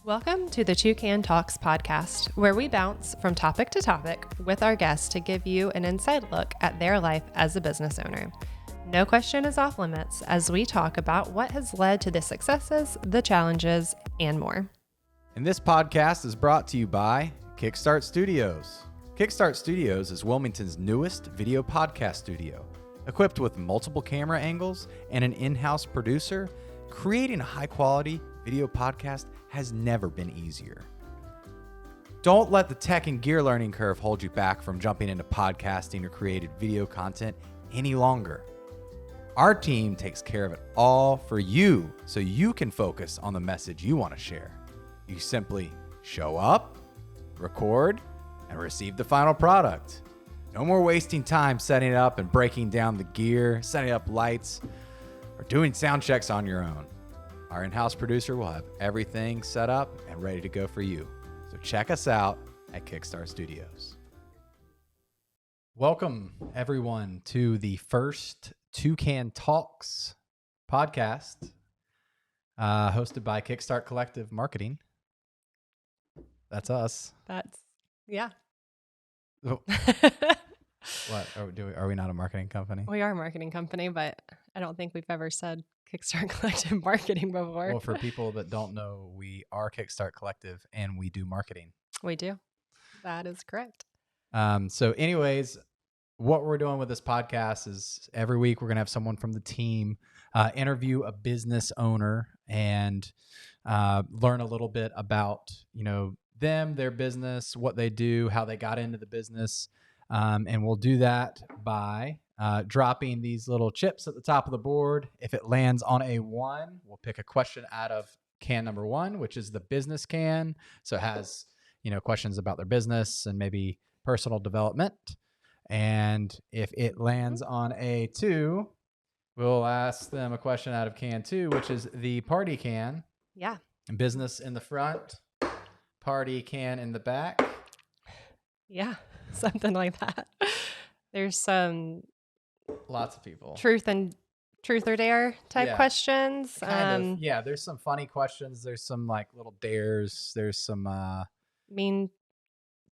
Welcome to the Toucan Talks podcast, where we bounce from topic to topic with our guests to give you an inside look at their life as a business owner. No question is off limits as we talk about what has led to the successes, the challenges, and more. And this podcast is brought to you by Kickstart Studios. Kickstart Studios is Wilmington's newest video podcast studio. Equipped with multiple camera angles and an in-house producer, creating a high-quality video podcast has never been easier. Don't let the tech and gear learning curve hold you back from jumping into podcasting or created video content any longer. Our team takes care of it all for you so you can focus on the message you want to share. You simply show up, record, and receive the final product. No more wasting time setting it up and breaking down the gear, setting up lights, or doing sound checks on your own. Our in-house producer will have everything set up and ready to go for you. So check us out at Kickstart Studios. Welcome, everyone, to the first Toucan Talks podcast, hosted by Kickstart Collective Marketing. That's us. Yeah. Oh. What? Are we not a marketing company? We are a marketing company, but I don't think we've ever said Kickstart Collective Marketing before. Well, for people that don't know, we are Kickstart Collective and we do marketing. We do. That is correct. So anyways, what we're doing with this podcast is every week we're going to have someone from the team interview a business owner and learn a little bit about, them, their business, what they do, how they got into the business. And we'll do that by dropping these little chips at the top of the board. If it lands on a 1, we'll pick a question out of can number 1, which is the business can. So it has, questions about their business and maybe personal development. And if it lands on a 2, we'll ask them a question out of can 2, which is the party can. Yeah. Business in the front, party can in the back. Yeah. Something like that. There's some lots of people truth or dare type questions. Yeah, there's some funny questions. There's some like little dares. There's some mean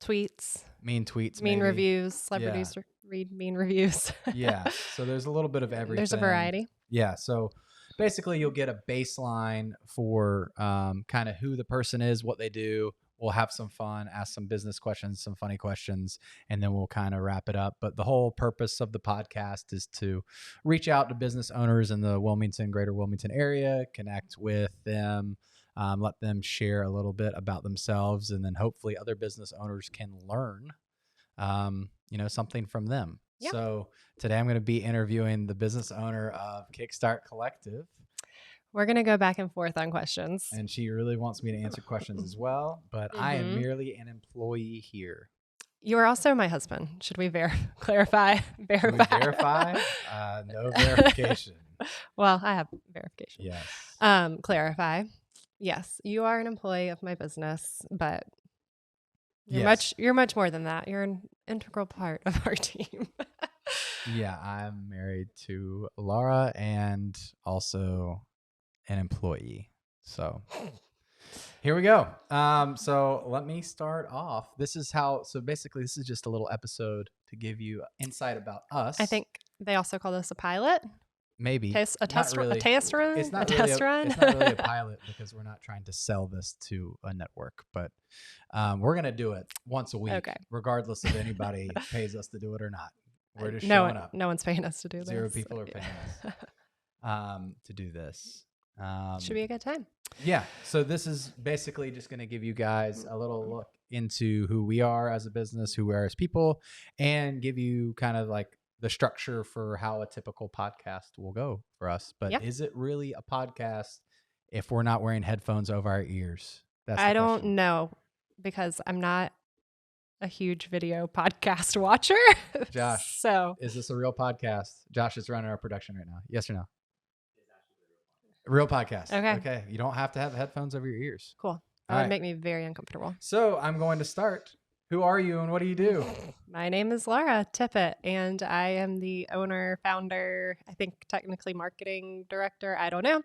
tweets, mean maybe. Reviews. Celebrities read mean reviews. Yeah, so there's a little bit of everything. There's a variety. Yeah, so basically you'll get a baseline for kind of who the person is, what they do. We'll have some fun, ask some business questions, some funny questions, and then we'll kind of wrap it up. But the whole purpose of the podcast is to reach out to business owners in the greater Wilmington area, connect with them, let them share a little bit about themselves, and then hopefully other business owners can learn, something from them. Yeah. So today I'm going to be interviewing the business owner of Kickstart Collective. We're going to go back and forth on questions. And she really wants me to answer questions as well, but I am merely an employee here. You are also my husband. Should we clarify? Should we verify? No verification. Well, I have verification. Yes. Clarify. Yes, you are an employee of my business, but you're much more than that. You're an integral part of our team. Yeah, I'm married to Laura and also an employee. So here we go. So let me start off. Basically this is just a little episode to give you insight about us. I think they also call this a pilot. Maybe a test run. It's not really a pilot because we're not trying to sell this to a network, but we're going to do it once a week, regardless if anybody pays us to do it or not. We're just showing up. No one's paying us to do this. 0 people are paying us to do this. Should be a good time. Yeah. So this is basically just going to give you guys a little look into who we are as a business, who we are as people, and give you kind of like the structure for how a typical podcast will go for us. But is it really a podcast if we're not wearing headphones over our ears? I don't know because I'm not a huge video podcast watcher. Josh, so is this a real podcast? Josh is running our production right now. Yes or no? Real podcast. Okay. You don't have to have headphones over your ears. Cool. That would make me very uncomfortable. So I'm going to start. Who are you and what do you do? My name is Laura Tippett, and I am the owner, founder, I think technically marketing director, I don't know,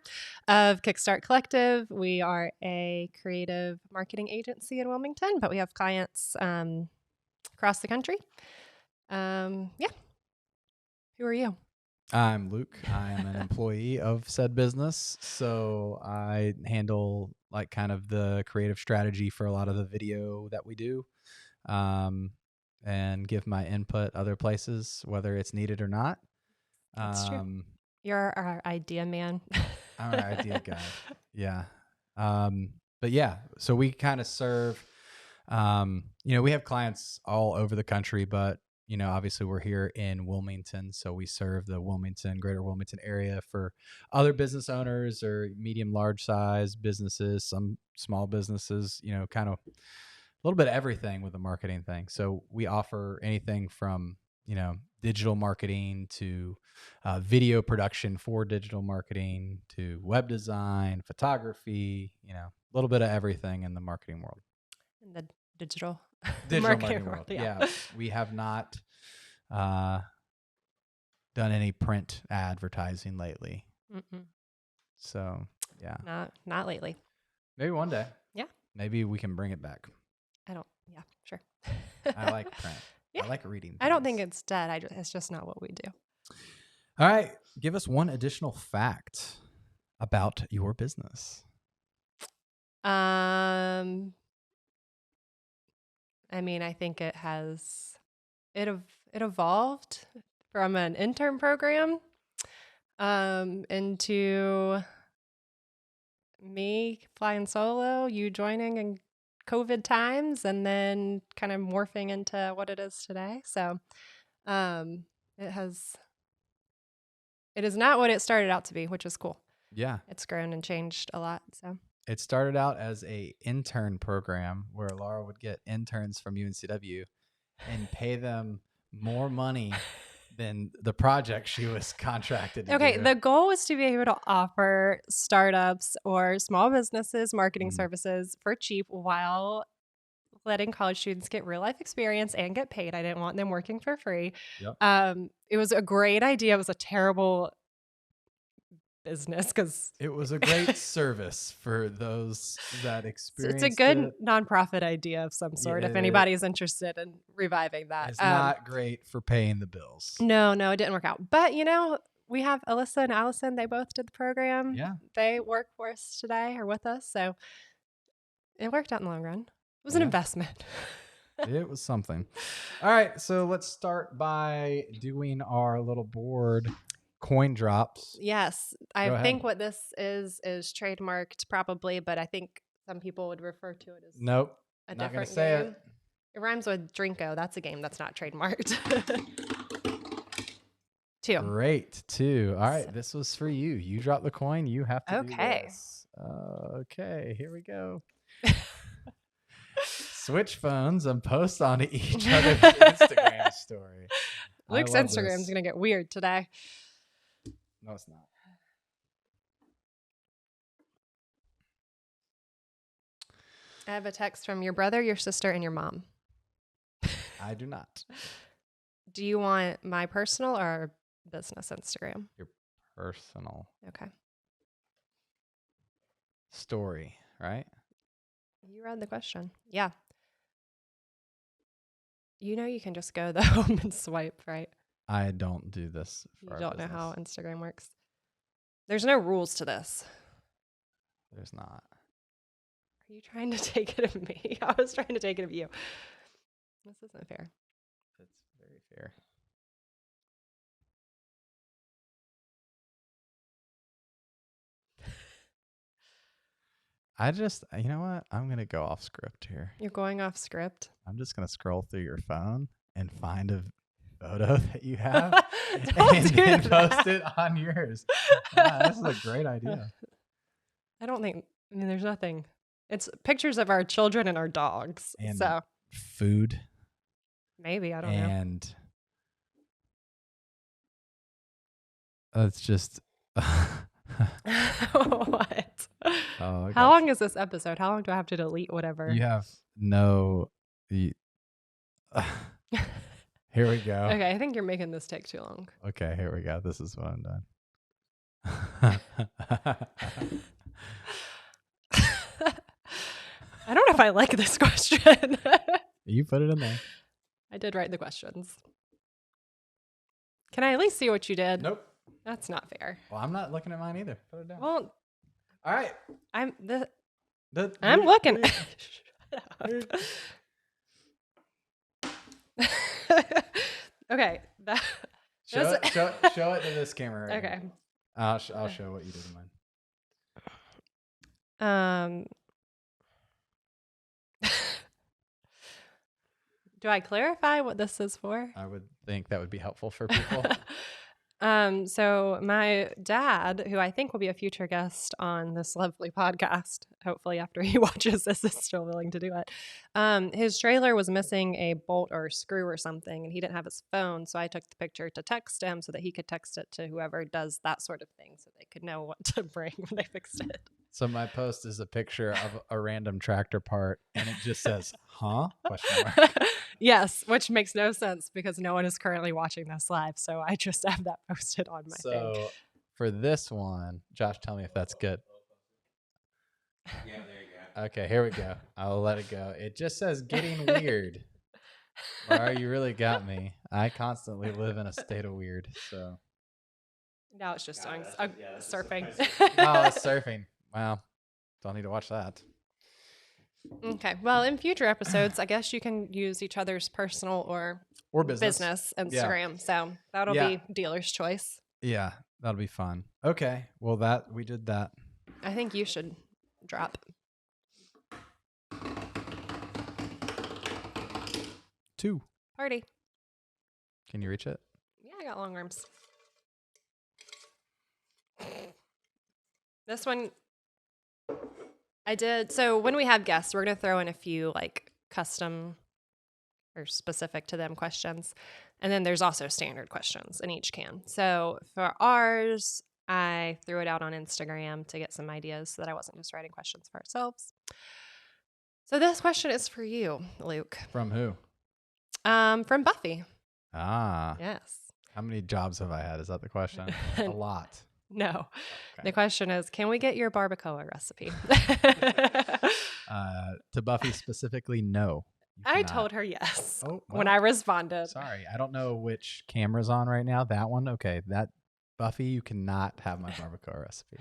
of Kickstart Collective. We are a creative marketing agency in Wilmington, but we have clients across the country. Yeah. Who are you? I'm Luke. I am an employee of said business. So I handle like kind of the creative strategy for a lot of the video that we do. And give my input other places, whether it's needed or not. That's true. You're our idea man. I'm our idea guy. Yeah. But yeah, so we kind of serve, we have clients all over the country, but obviously we're here in Wilmington. So we serve the greater Wilmington area for other business owners or medium, large size businesses, some small businesses, kind of a little bit of everything with the marketing thing. So we offer anything from, digital marketing to video production for digital marketing to web design, photography, a little bit of everything in the marketing world. In the digital marketing world. Yeah. We have not done any print advertising lately. Mm-mm. So, yeah. Not lately. Maybe one day. Yeah. Maybe we can bring it back. Yeah, sure. I like print. Yeah. I like reading things. I don't think it's dead. It's just not what we do. All right. Give us one additional fact about your business. I think it evolved from an intern program into me flying solo, you joining in COVID times, and then kind of morphing into what it is today. So it is not what it started out to be, which is cool. Yeah. It's grown and changed a lot. So it started out as a intern program where Laura would get interns from UNCW and pay them more money than the project she was contracted to do. The goal was to be able to offer startups or small businesses marketing services for cheap while letting college students get real life experience and get paid. I didn't want them working for free. Yep. It was a great idea. It was a terrible business because it was a great service for those that experienced it's a good nonprofit idea of some sort if anybody's interested in reviving that. It's not great for paying the bills. No, it didn't work out. But we have Alyssa and Allison. They both did the program. Yeah. They work for us today or with us. So it worked out in the long run. It was an investment. It was something. All right. So let's start by doing our little board coin drops. Yes. I think what this is trademarked probably, but I think some people would refer to it as nope. A not different say game. It rhymes with Drinko. That's a game that's not trademarked. 2. Great. 2. All right. This was for you. You drop the coin. You have to do this. Okay. Here we go. Switch phones and post on each other's Instagram story. Luke's Instagram is going to get weird today. No, it's not. I have a text from your brother, your sister, and your mom. I do not. Do you want my personal or business Instagram? Your personal. Okay. Story, right? You read the question. Yeah. You can just go home and swipe, right? I don't do this. You don't know how Instagram works. There's no rules to this. There's not. Are you trying to take it of me? I was trying to take it of you. This isn't fair. It's very fair. You know what? I'm going to go off script here. You're going off script? I'm just going to scroll through your phone and find a photo that you have and then post it on yours. This is a great idea. There's nothing. It's pictures of our children and our dogs. And so food. Maybe, I don't know. And it's just... What? Oh, how long is this episode? How long do I have to delete whatever? You have no... Here we go. Okay, I think you're making this take too long. Okay, here we go. This is what I'm done. I don't know if I like this question. You put it in there. I did write the questions. Can I at least see what you did? Nope. That's not fair. Well, I'm not looking at mine either. Put it down. Well, all right. I'm The- looking. Here- Okay. Show it to this camera right Okay. here. I'll show what you did in mine. Do I clarify what this is for? I would think that would be helpful for people. So my dad, who I think will be a future guest on this lovely podcast, hopefully after he watches this, is still willing to do it. His trailer was missing a bolt or screw or something, and he didn't have his phone. So I took the picture to text him so that he could text it to whoever does that sort of thing so they could know what to bring when they fixed it. So my post is a picture of a random tractor part, and it just says, "Huh?" Question mark. Yes, which makes no sense because no one is currently watching this live. So I just have that posted on my thing. So for this one, Josh, tell me if that's good. Yeah, there you go. Okay, here we go. I'll let it go. It just says getting weird. Laura, you really got me. I constantly live in a state of weird. So Now it's just God, on that's surfing. oh, it's surfing. Wow. Don't need to watch that. Okay. Well, in future episodes, I guess you can use each other's personal or business. Instagram. So that'll be dealer's choice. Yeah, that'll be fun. Okay. Well, we did that. I think you should drop. 2. Party. Can you reach it? Yeah, I got long arms. This one I did. So when we have guests, we're going to throw in a few like custom or specific to them questions. And then there's also standard questions in each can. So for ours, I threw it out on Instagram to get some ideas so that I wasn't just writing questions for ourselves. So this question is for you, Luke. From who? From Buffy. Ah. Yes. How many jobs have I had? Is that the question? A lot. No. Okay. The question is, can we get your barbacoa recipe? To Buffy specifically, no. I told her yes when well, I responded. Sorry, I don't know which camera's on right now. That one? Okay, that Buffy, you cannot have my barbacoa recipe.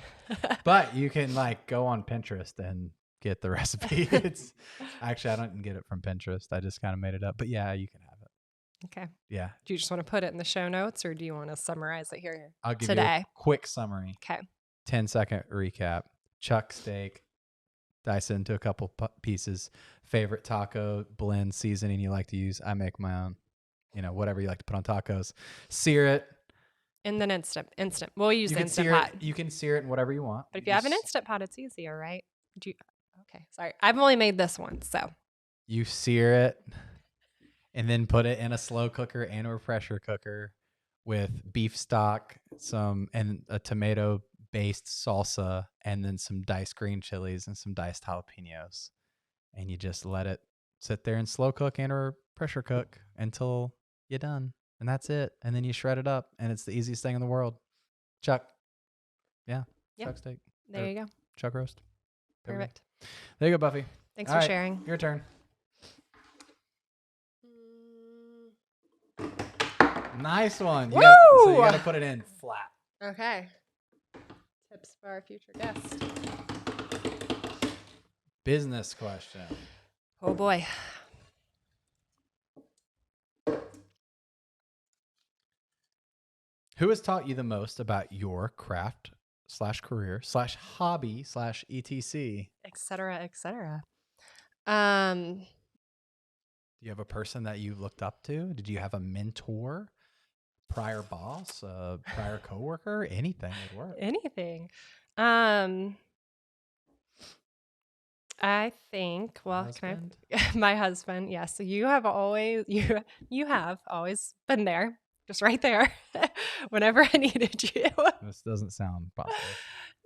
But you can like go on Pinterest and get the recipe. It's actually, I don't get it from Pinterest. I just kind of made it up. But yeah, you can have it. Okay. Yeah. Do you just want to put it in the show notes or do you want to summarize it here I'll give today? you a quick summary. Okay. 10-second recap. Chuck steak, dice it into a couple pieces. Favorite taco blend seasoning you like to use. I make my own. You know, whatever you like to put on tacos. Sear it. And then instant. We'll use the Instant Pot. You can sear it in whatever you want. But if you have an Instant Pot, it's easier, right? Okay. Sorry. I've only made this one, so. You sear it and then put it in a slow cooker and or pressure cooker with beef stock, and a tomato-based salsa, and then some diced green chilies and some diced jalapenos. And you just let it sit there and slow cook and or pressure cook until you're done. And that's it. And then you shred it up, and it's the easiest thing in the world. Chuck. Yeah. Yep. Chuck steak. There you go. Chuck roast. Perfect. There you go, Buffy. Thanks All for right, sharing. Your turn. Nice one. So you got to put it in flat. Okay. Tips for our future guest. Business question. Oh boy. Who has taught you the most about your craft / career / hobby / etc.? Et cetera, et cetera. Do you have a person that you looked up to? Did you have a mentor, prior boss, prior coworker? Anything would work. Anything. I think, well, Husband? my husband, yes. So you have always been there, just right there, whenever I needed you. This doesn't sound positive.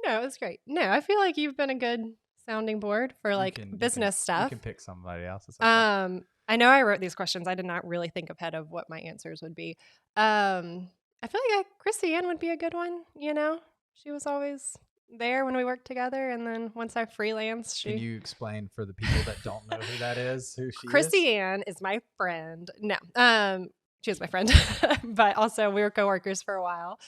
No, it was great. No, I feel like you've been a good sounding board for like business stuff. You can pick somebody else. It's okay. I know I wrote these questions. I did not really think ahead of what my answers would be. I feel like Chrissy Ann would be a good one. You know, she was always there when we worked together, and then once I freelanced, Can you explain for the people that don't know who that is, who she Chrissy is? Ann is my friend. No, she was my friend, but also we were coworkers for a while.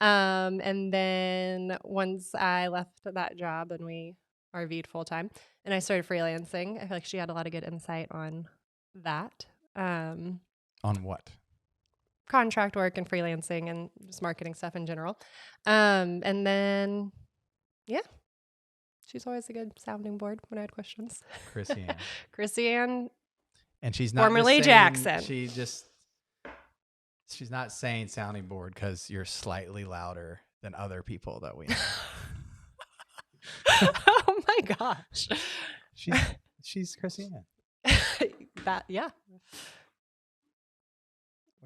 And then once I left that job and we RV'd full time, and I started freelancing, I feel like she had a lot of good insight on that. On what? Contract work and freelancing and just marketing stuff in general. And then, yeah, she's always a good sounding board when I had questions. Chrissy Ann. Chrissy Ann. And she's not Formerly just saying, Jackson. She's not saying sounding board because you're slightly louder than other people that we know. Oh my gosh. She's Chrissy Ann. Yeah.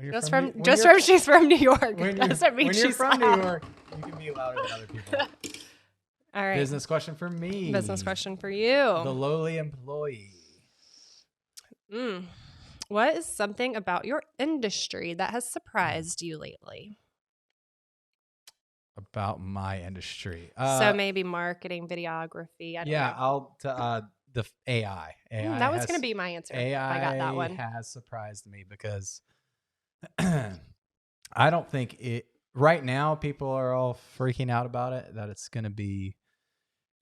She's from New York. Doesn't mean when she's you're from loud. New York, you can be louder than other people. All right. Business question for me. Business question for you. The lowly employee. What is something about your industry that has surprised you lately? About my industry. So maybe marketing, videography. I don't know. The AI. That was going to be my answer. AI I got that one. has surprised me because I don't think right now people are all freaking out about it, that it's going to be,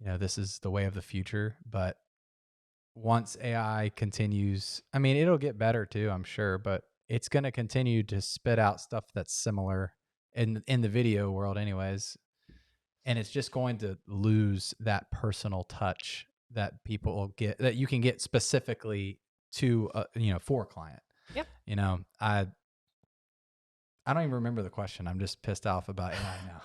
this is the way of the future. But once AI continues, I mean, it'll get better too, I'm sure, but it's going to continue to spit out stuff that's similar in the video world anyways. And it's just going to lose that personal touch that people get, that you can get specifically to, for a client. Yep. I don't even remember the question. I'm just pissed off about AI now.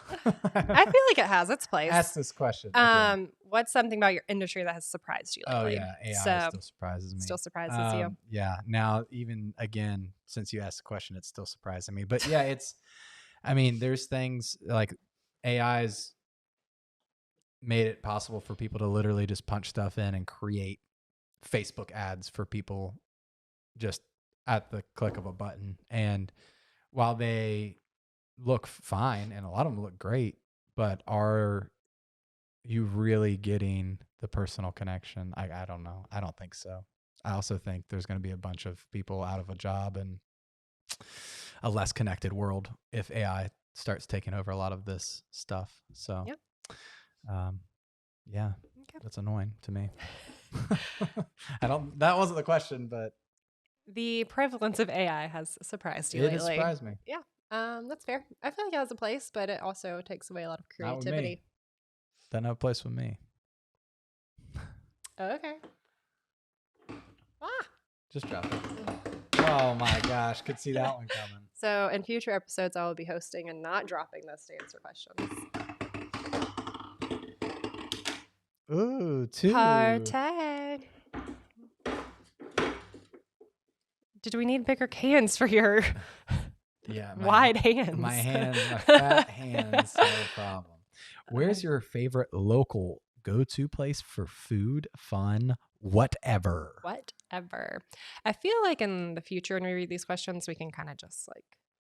I feel like it has its place. Ask this question. Okay. What's something about your industry that has surprised you lately? Oh yeah, AI still surprises me. Still surprises you. Yeah. Now, even again, since you asked the question, it's still surprising me. But yeah, there's things like AI's made it possible for people to literally just punch stuff in and create Facebook ads for people just at the click of a button. And while they look fine, and a lot of them look great, but are you really getting the personal connection? I don't know. I don't think so. I also think there's going to be a bunch of people out of a job and a less connected world if AI starts taking over a lot of this stuff. So, yep. Yeah, okay. That's annoying to me. That wasn't the question, but the prevalence of AI has surprised you lately. It surprised me. Yeah, that's fair. I feel like it has a place, but it also takes away a lot of creativity. Doesn't have a place with me. Okay. Just drop it. Oh my gosh, could see that one coming. So in future episodes, I will be hosting and not dropping this to answer questions. Ooh, 2. Partay. Did we need bigger cans for your wide hands? My fat hands, no problem. Where's your favorite local go-to place for food, fun, whatever? Whatever. I feel like in the future when we read these questions, we can kind of just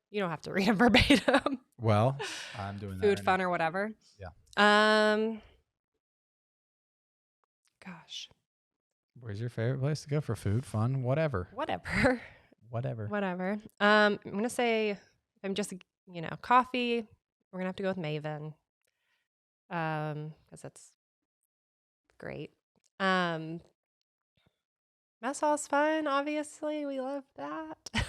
you don't have to read them verbatim. Well, I'm doing that. Food, fun, or whatever. Yeah. Gosh. Where's your favorite place to go for food, fun, whatever? Whatever. I'm going to say, if I'm just, coffee, we're going to have to go with Maven. Because that's great. Mess hall's fun, obviously. We love that.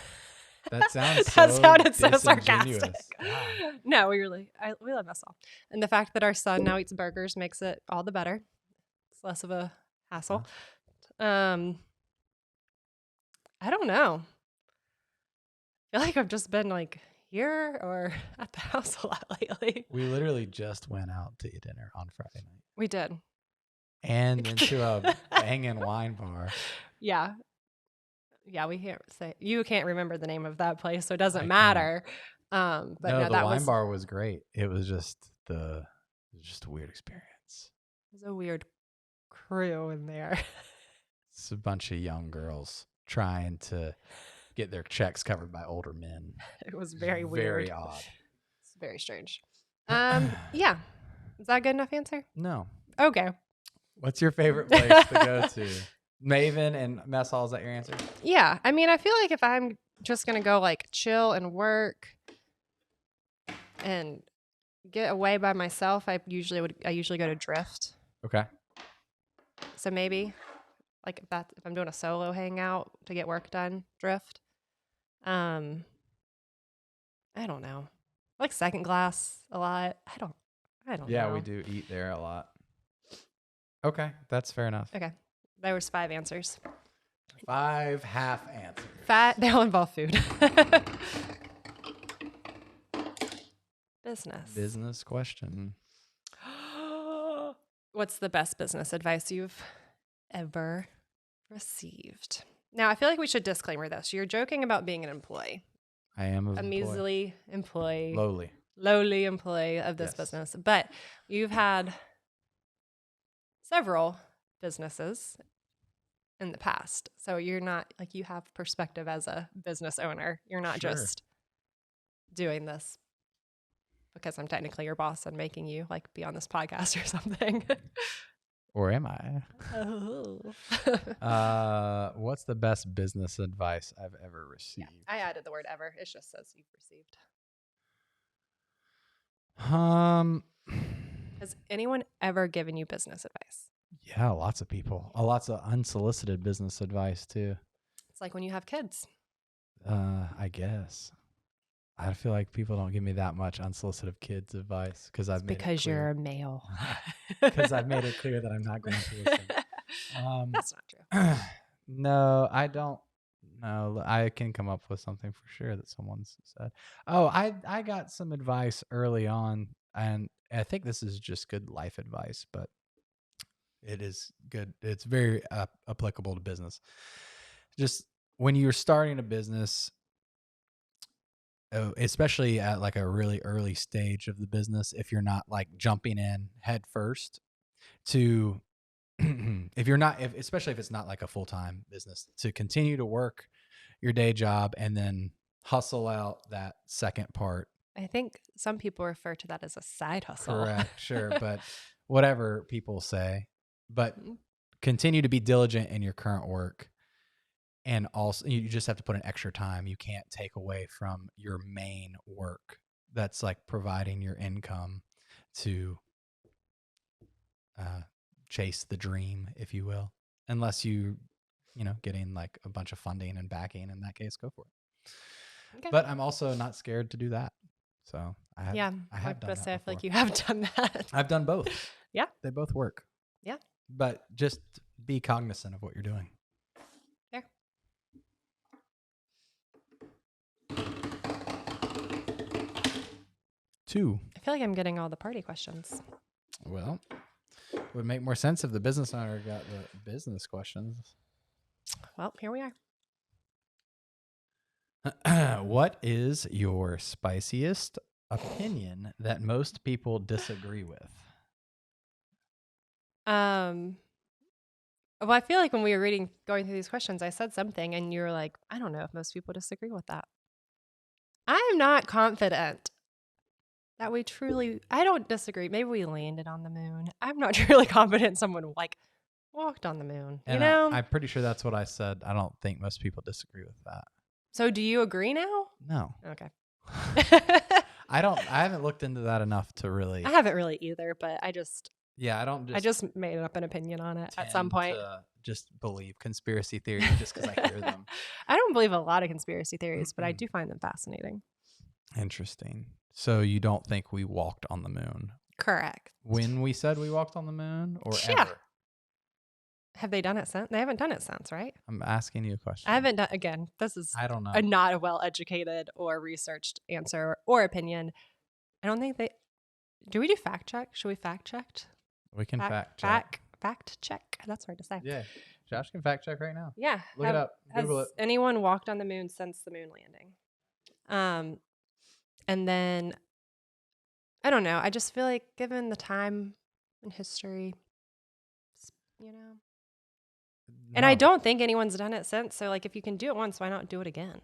That sounds that sounded so sarcastic. Wow. No, we love mess hall. And the fact that our son now eats burgers makes it all the better. It's less of a hassle. I don't know. I feel like I've just been here or at the house a lot lately. We literally just went out to eat dinner on Friday night. We did. And into a banging wine bar. Yeah. Yeah, you can't remember the name of that place, so it doesn't matter. But the wine bar was great. It was just a weird experience. There's a weird crew in there. It's a bunch of young girls trying to get their checks covered by older men. It was very weird. Very odd. It's very strange. Yeah. Is that a good enough answer? No. Okay. What's your favorite place to go to? Maven and mess hall, is that your answer? Yeah. I mean, I feel like if I'm just going to go like chill and work and get away by myself, I usually go to Drift. Okay. So maybe like if I'm doing a solo hangout to get work done, Drift. I don't know. I like Second Glass a lot. I don't know. Yeah, we do eat there a lot. Okay, that's fair enough. Okay. There was 5 answers. 5 half answers. They all involve food. Business question. What's the best business advice you've ever received? Now, I feel like we should disclaimer this. You're joking about being an employee. I am a measly employee. Lowly employee of this business. But you've had several businesses in the past. So you're not like, you have perspective as a business owner. You're not just doing this because I'm technically your boss and making you like be on this podcast or something. Or am I? Oh. What's the best business advice I've ever received? Yeah, I added the word ever. It just says you've received. Has anyone ever given you business advice? Yeah, lots of people. Lots of unsolicited business advice too. It's like when you have kids. I guess. I feel like people don't give me that much unsolicited kids advice because you're a male. Because I've made it clear that I'm not going to listen. That's not true. No, I don't. No, I can come up with something for sure that someone's said. Oh, I got some advice early on, and I think this is just good life advice, but it is good. It's very applicable to business. Just when you're starting a business, especially at like a really early stage of the business, if you're not like jumping in head first to, especially if it's not like a full-time business, to continue to work your day job and then hustle out that second part. I think some people refer to that as a side hustle. Correct. Sure. But whatever people say, but continue to be diligent in your current work. And also, you just have to put in extra time. You can't take away from your main work that's like providing your income to chase the dream, if you will. Unless getting like a bunch of funding and backing. In that case, go for it. Okay. But I'm also not scared to do that. So I have done that. I feel like you have done that. I've done both. Yeah. They both work. Yeah. But just be cognizant of what you're doing. Fair. Two. I feel like I'm getting all the party questions. Well, it would make more sense if the business owner got the business questions. Well, here we are. What is your spiciest opinion that most people disagree with? Well, I feel like when we were going through these questions, I said something and you were like, I don't know if most people disagree with that. I am not confident that I don't disagree. Maybe we landed on the moon. I'm not truly confident someone like walked on the moon, and I'm pretty sure that's what I said. I don't think most people disagree with that. So do you agree now? No. Okay. I haven't looked into that enough to really. I haven't really either, but I just made up an opinion on it at some point. Just believe conspiracy theories just because I hear them. I don't believe a lot of conspiracy theories, but I do find them fascinating. Interesting. So you don't think we walked on the moon? Correct. When we said we walked on the moon, or ever? Have they done it since? They haven't done it since, right? I'm asking you a question. I haven't done. Again, this is I don't know. Not a well-educated or researched answer or opinion. I don't think they. Do we do fact check? Should we fact check? We can fact check. Fact check. That's hard to say. Yeah. Josh can fact check right now. Yeah. Look it up. Google it. Has anyone walked on the moon since the moon landing? And then, I don't know. I just feel like given the time and history, And I don't think anyone's done it since. So like if you can do it once, why not do it again?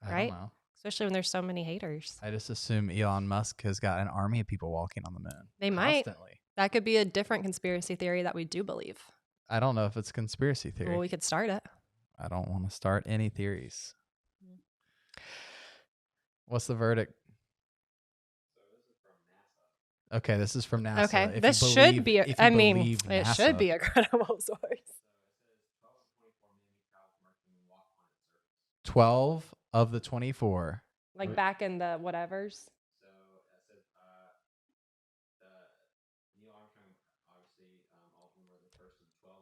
I don't know. Especially when there's so many haters. I just assume Elon Musk has got an army of people walking on the moon. They might. That could be a different conspiracy theory that we do believe. I don't know if it's a conspiracy theory. Well, we could start it. I don't want to start any theories. What's the verdict? Okay, this is from NASA. Okay, If this you should be. if you I mean, believe it NASA. should be a credible source. 12 of the 24. Like back in the whatevers. So I said the Neil Armstrong, obviously, all of them were the first of 12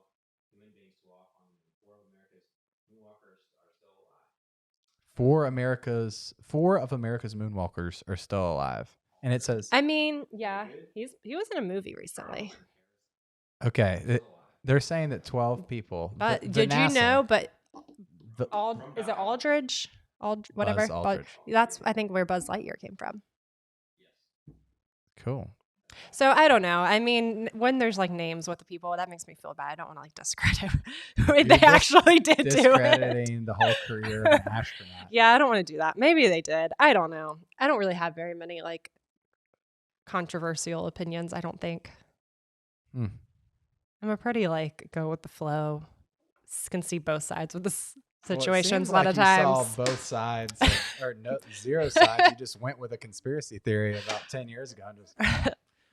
human beings to walk on the moon. 4 of America's moonwalkers are still alive. 4 of America's moonwalkers are still alive. And it says, I mean, yeah, he was in a movie recently. okay, they're saying that 12 people. But did you know? But is it Aldridge? Whatever. Buzz Aldridge. That's I think where Buzz Lightyear came from. Cool. So I don't know. I mean, when there's like names with the people, that makes me feel bad. I don't want to like discredit what they actually did do it. Discrediting the whole career of an astronaut. Yeah, I don't want to do that. Maybe they did. I don't know. I don't really have very many like controversial opinions, I don't think. I'm a pretty like go with the flow. Can see both sides with the situations a lot of times. You saw both sides, or no, zero sides. You just went with a conspiracy theory about 10 years ago and just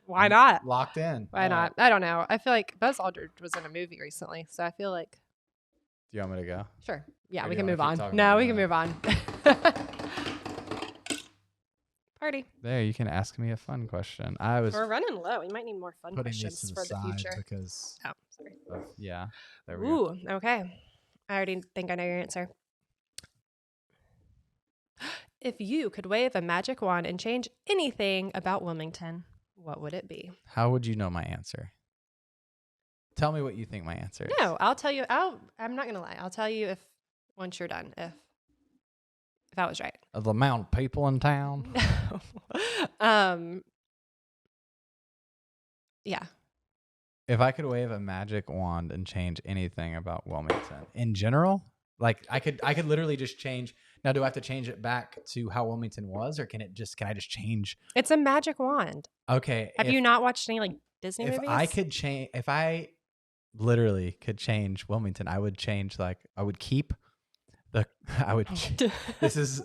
why not? Locked in. Why not? I don't know. I feel like Buzz Aldridge was in a movie recently, so I feel like. Do you want me to go? Sure. Yeah, Or we do can you move wanna on. keep No, talking we can about move on. Party. There, you can ask me a fun question. I was We're running low. We might need more fun putting these questions to the for the side future. because Oh, sorry. yeah. There we go. Ooh, okay. I already think I know your answer. If you could wave a magic wand and change anything about Wilmington, what would it be? How would you know my answer? Tell me what you think my answer is. No, I'll tell you. I'm not gonna lie. I'll tell you if once you're done. If I was right. The amount of people in town. No. Yeah. If I could wave a magic wand and change anything about Wilmington in general, like I could literally just change. Now, do I have to change it back to how Wilmington was, or can I just change? It's a magic wand. Okay. Have you not watched any like Disney movies? If I literally could change Wilmington, I would change this is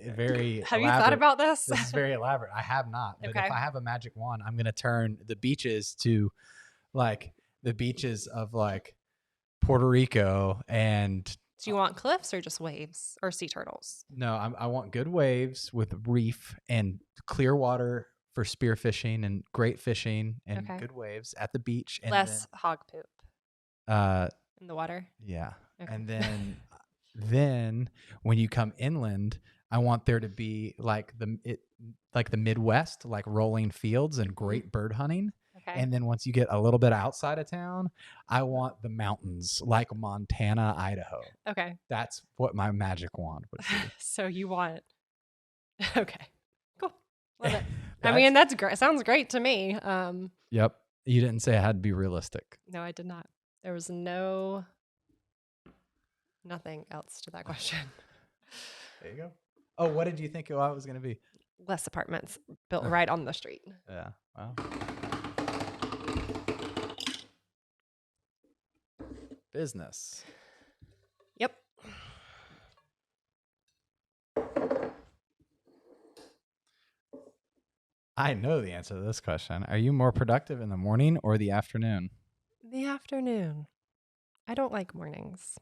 very Have elaborate. you thought about this? This is very elaborate. I have not. But Okay. if I have a magic wand, I'm going to turn the beaches to like the beaches of like Puerto Rico. And Do you want cliffs or just waves or sea turtles? no, I want good waves with reef and clear water for spear fishing and great fishing and Okay. good waves at the beach. And Less hog poop in the water. yeah. Okay. And then when you come inland, I want there to be like the Midwest, like rolling fields and great bird hunting. Okay. And then once you get a little bit outside of town, I want the mountains like Montana, Idaho. Okay. That's what my magic wand would be. So you want. Okay. Cool. Love it. I mean, that's great. Sounds great to me. Yep. You didn't say it had to be realistic. No, I did not. There was nothing else to that question. There you go. Oh, what did you think it was going to be? Less apartments built right on the street. Yeah. Well. Business. Yep. I know the answer to this question. Are you more productive in the morning or the afternoon? The afternoon. I don't like mornings.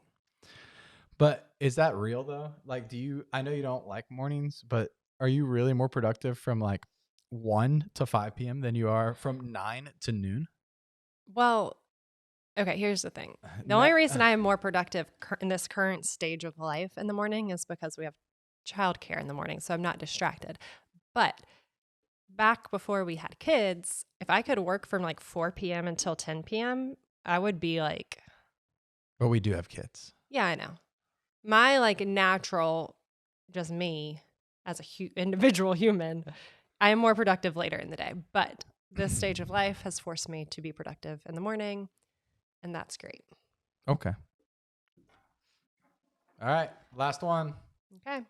But is that real though? Like, I know you don't like mornings, but are you really more productive from like 1 to 5 p.m. than you are from 9 to noon? Well, okay, here's the thing. The only reason I am more productive in this current stage of life in the morning is because we have childcare in the morning, so I'm not distracted. But back before we had kids, if I could work from like 4 p.m. until 10 p.m., I would be like... But we do have kids. Yeah, I know. My like natural, just me as a individual human, I am more productive later in the day. But this stage of life has forced me to be productive in the morning, and that's great. Okay. All right, last one. Okay.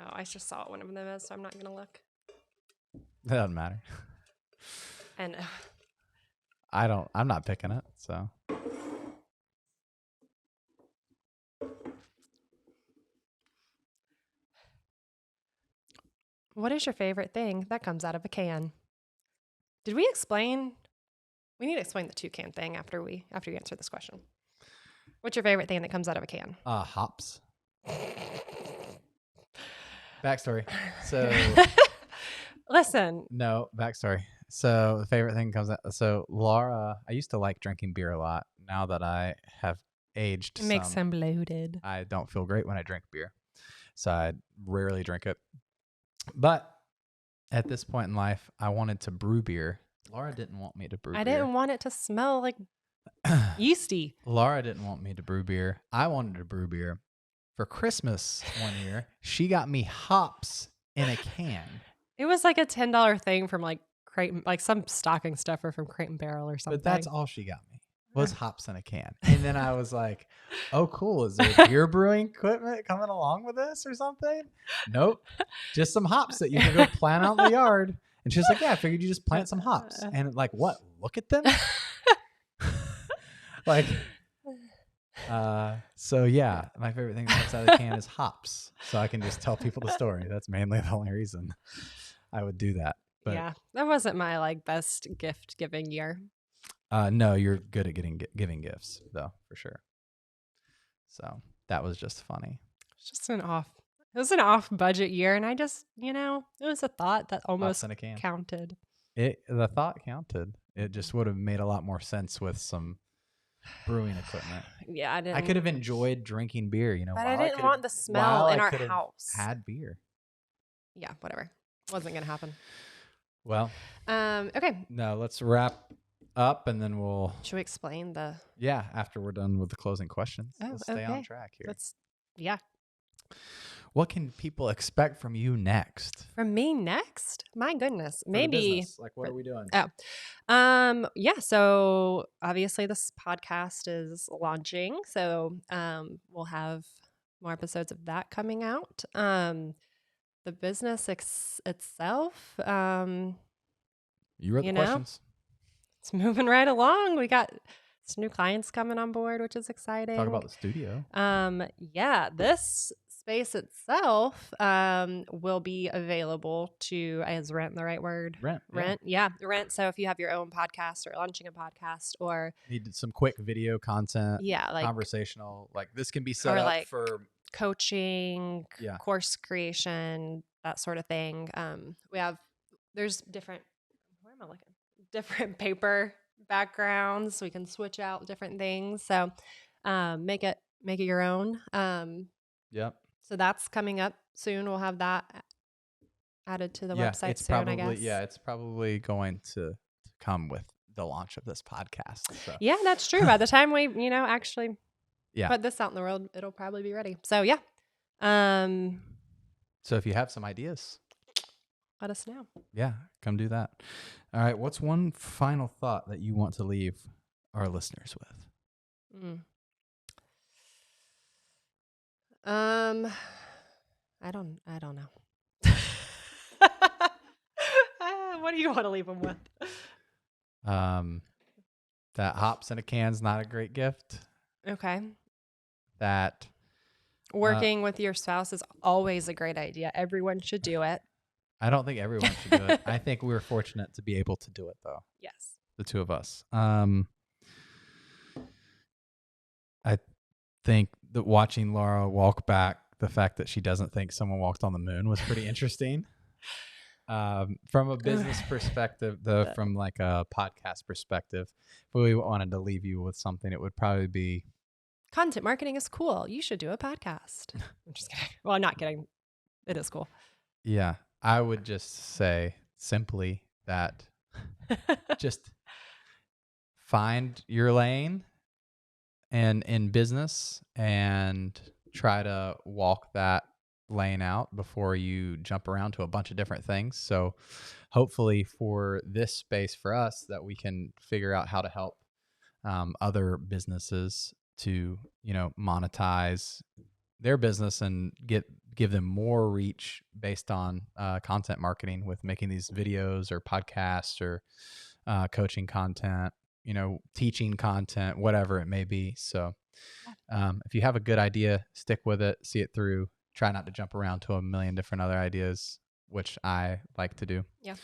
Oh, I just saw what one of them is, so I'm not going to look. That doesn't matter. And I'm not picking it, so. what is your favorite thing that comes out of a can? Did we explain? We need to explain the toucan thing after you answer this question. What's your favorite thing that comes out of a can? Hops. Backstory. So Listen. no, backstory. So the favorite thing comes out. So Laura, I used to like drinking beer a lot. Now that I have aged It makes some, him bloated. I don't feel great when I drink beer. So I rarely drink it. But at this point in life, I wanted to brew beer. Laura didn't want me to brew beer. I didn't want it to smell like yeasty. Laura didn't want me to brew beer. I wanted to brew beer. For Christmas one year, she got me hops in a can. It was like a $10 thing from like Crate, like some stocking stuffer from Crate and Barrel or something. But that's all she got me was hops in a can. And then I was like, oh, cool. Is there beer brewing equipment coming along with this or something? Nope. Just some hops that you can go plant out in the yard. And she's like, yeah, I figured you just plant some hops. And like, what? Look at them. Like, so yeah, my favorite thing that's out of the can is hops. So I can just tell people the story. That's mainly the only reason I would do that. But yeah, that wasn't my like best gift giving year. no, you're good at giving gifts though, for sure. So that was just funny. It's just it was an off budget year. And I just, it was a thought that almost Hops in a can. counted. The thought counted. It just would have made a lot more sense with some brewing equipment. Yeah, I didn't. I could have enjoyed drinking beer, but I didn't want the smell in our house. Had beer. Yeah, whatever. Wasn't gonna happen. Well, okay. No, let's wrap up and then we'll. Should we explain the? Yeah, after we're done with the closing questions, Oh, let's stay on track here. Yeah. What can people expect from you next? From me next? My goodness, For the maybe. business. Like, what are we doing? Yeah. So obviously, this podcast is launching, so we'll have more episodes of that coming out. The business itself, You wrote the questions. it's moving right along. We got some new clients coming on board, which is exciting. Talk about the studio. Yeah, this space itself will be available to, is rent the right word? Rent. Yeah, rent. So if you have your own podcast or launching a podcast or Need some quick video content. Yeah, like conversational. Like this can be set up like for coaching, Yeah. course creation, that sort of thing. There's different, where am I looking? Different paper backgrounds. We can switch out different things. So make it your own. Yep. So that's coming up soon. We'll have that added to the website it's soon, probably, I guess. Yeah, it's probably going to come with the launch of this podcast. So. Yeah, that's true. By the time we, actually Yeah. put this out in the world, it'll probably be ready. So yeah. So if you have some ideas, Let us know. yeah, come do that. All right. What's one final thought that you want to leave our listeners with? I don't know. What do you want to leave them with? That hops in a can's not a great gift. Okay. That Working with your spouse is always a great idea. Everyone should do it. I don't think everyone should do it. I think we're fortunate to be able to do it, though. Yes. The two of us. I think that watching Laura walk back, the fact that she doesn't think someone walked on the moon was pretty interesting. From a business perspective, though, from like a podcast perspective, if we wanted to leave you with something, it would probably be Content marketing is cool. You should do a podcast. I'm just kidding. Well, I'm not kidding. It is cool. Yeah, I would just say simply that just find your lane and in business and try to walk that laying out before you jump around to a bunch of different things. So hopefully for this space for us that we can figure out how to help other businesses to, monetize their business and give them more reach based on content marketing with making these videos or podcasts or coaching content, teaching content, whatever it may be. So if you have a good idea, stick with it, see it through, try not to jump around to a million different other ideas, which I like to do. Yeah.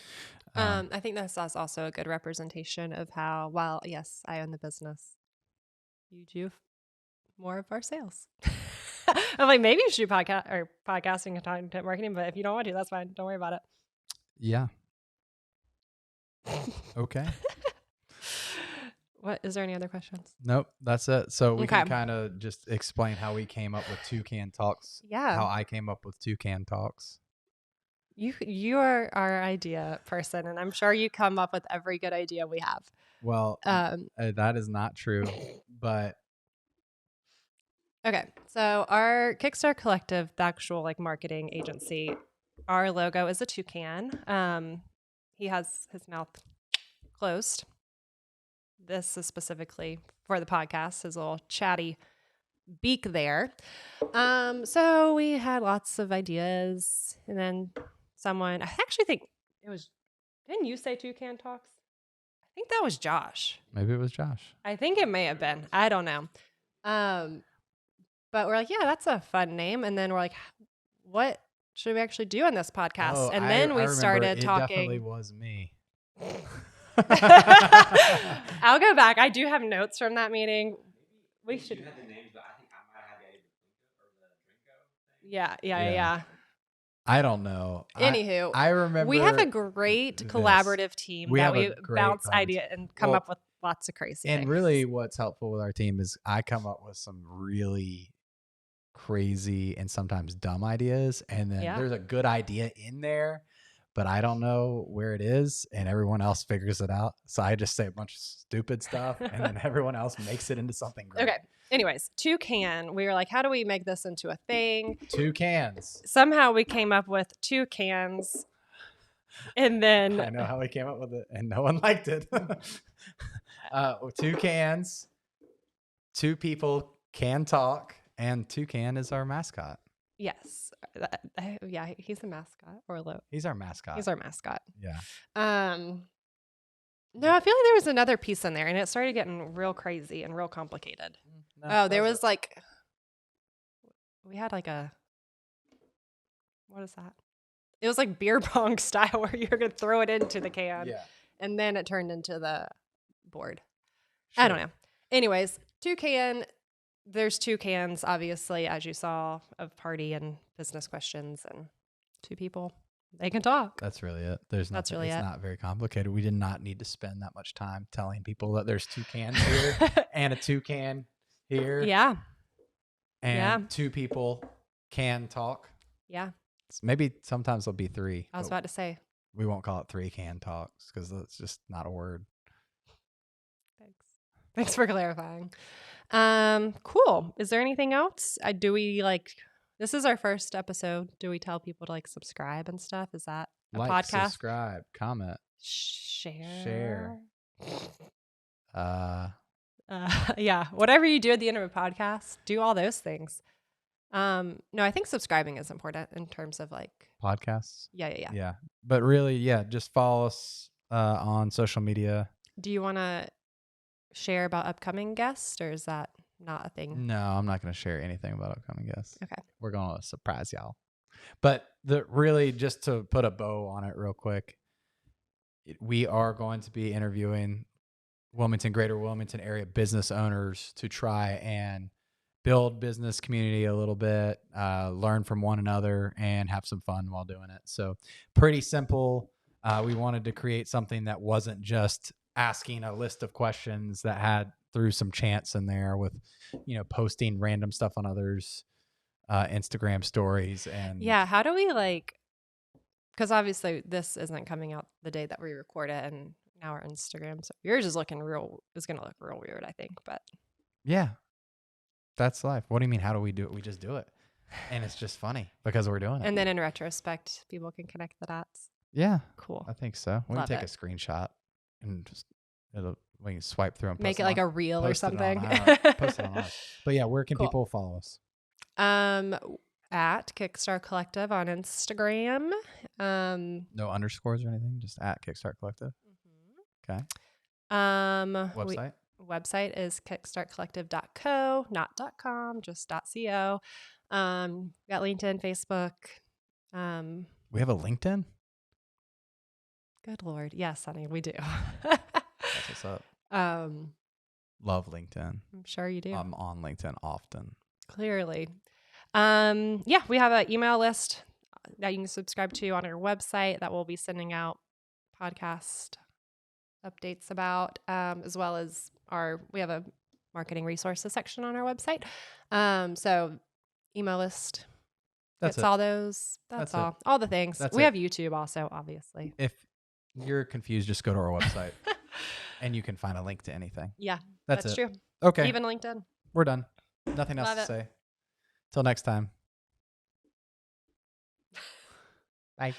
I think that's also a good representation of how, while yes, I own the business, you do more of our sales. I'm like, maybe you should do podcasting and content marketing, but if you don't want to, that's fine. Don't worry about it. Yeah. Okay. What is there any other questions? Nope, that's it. So we can Okay. kind of just explain how we came up with Toucan Talks. Yeah. How I came up with Toucan Talks. You are our idea person, and I'm sure you come up with every good idea we have. Well, that is not true, but Okay, so our Kickstart Collective, the actual like marketing agency, our logo is a toucan. He has his mouth closed. This is specifically for the podcast, his little chatty beak there. So we had lots of ideas, and then I actually think it was, didn't you say Toucan Talks? I think that was Josh. maybe it was Josh. I think it may have been. I don't know. But we're like, yeah, that's a fun name. And then we're like, what should we actually do on this podcast? Oh, And then we started it talking. Definitely was me. I'll go back. I do have notes from that meeting. We should. You had the names, but I think I might have had the Drinko thing. Yeah. I don't know. Anywho, I remember we have a great collaborative team We that have a we great bounce collaborative idea and come Well, up with lots of crazy And things. really what's helpful with our team is I come up with some really crazy and sometimes dumb ideas. And then Yeah. there's a good idea in there, but I don't know where it is and everyone else figures it out. So I just say a bunch of stupid stuff and then everyone else makes it into something great. Okay. Anyways, toucan. We were like, how do we make this into a thing? Toucans. Somehow we came up with two cans. And then I know how we came up with it and no one liked it. Two cans, two people can talk, and Toucan is our mascot. yes. Yeah, he's the mascot. He's our mascot. He's our mascot. Yeah. No, I feel like there was another piece in there and it started getting real crazy and real complicated. No, There was like, we had like what is that? It was like beer pong style where you're going to throw it into the can. Yeah. And then it turned into the board. I don't know. Anyways, toucan. There's two cans, obviously, as you saw, of party and business questions, and two people. They can talk. That's really it. That's really it's it. not very complicated. We did not need to spend that much time telling people that there's two cans here and a toucan here. Yeah. And two people can talk. Yeah. Maybe sometimes there'll be three. I was about to say. We won't call it three can talks because that's just not a word. Thanks for clarifying. Cool. Is there anything else? This is our first episode. Do we tell people to like subscribe and stuff? Is that a podcast? Subscribe, comment, Share. Yeah, whatever you do at the end of a podcast, do all those things. No, I think subscribing is important in terms of like podcasts. Yeah. But really, just follow us on social media. Do you want to share about upcoming guests, or is that not a thing? No, I'm not going to share anything about upcoming guests. Okay. We're going to surprise y'all. But really, just to put a bow on it real quick, we are going to be interviewing Greater Wilmington area business owners to try and build business community a little bit, learn from one another, and have some fun while doing it. So pretty simple. We wanted to create something that wasn't just asking a list of questions that threw some chance in there with, posting random stuff on others' Instagram stories. And how do we because obviously this isn't coming out the day that we record it, and now our Instagram, so yours is going to look real weird, I think, but yeah, that's life. What do you mean? How do we do it? We just do it. And it's just funny because we're doing it. And then in retrospect, people can connect the dots. Yeah. Cool. I think so. We Love can take it. a screenshot and we can swipe through and Make post it like on, a reel or post it on something. post it on ours. But yeah, where can Cool. people follow us? At Kickstart Collective on Instagram. No underscores or anything, just at Kickstart Collective. Okay. Website? Website is kickstartcollective.co, not .com, just .co. Got LinkedIn, Facebook. We have a LinkedIn? Good Lord. Yes, honey, we do. That's what's up. I'm Love LinkedIn. sure you do. I'm on LinkedIn often. Clearly. Yeah, we have an email list that you can subscribe to on our website that we'll be sending out podcast updates about, as well as we have a marketing resources section on our website. So email list. That's It's it. all those. That's all. All the things. That's We it. have YouTube also, obviously. If you're confused, just go to our website and you can find a link to anything. Yeah, That's that's it. true. Okay. Even LinkedIn. We're done. Nothing else Love to it. say. Till next time. Bye.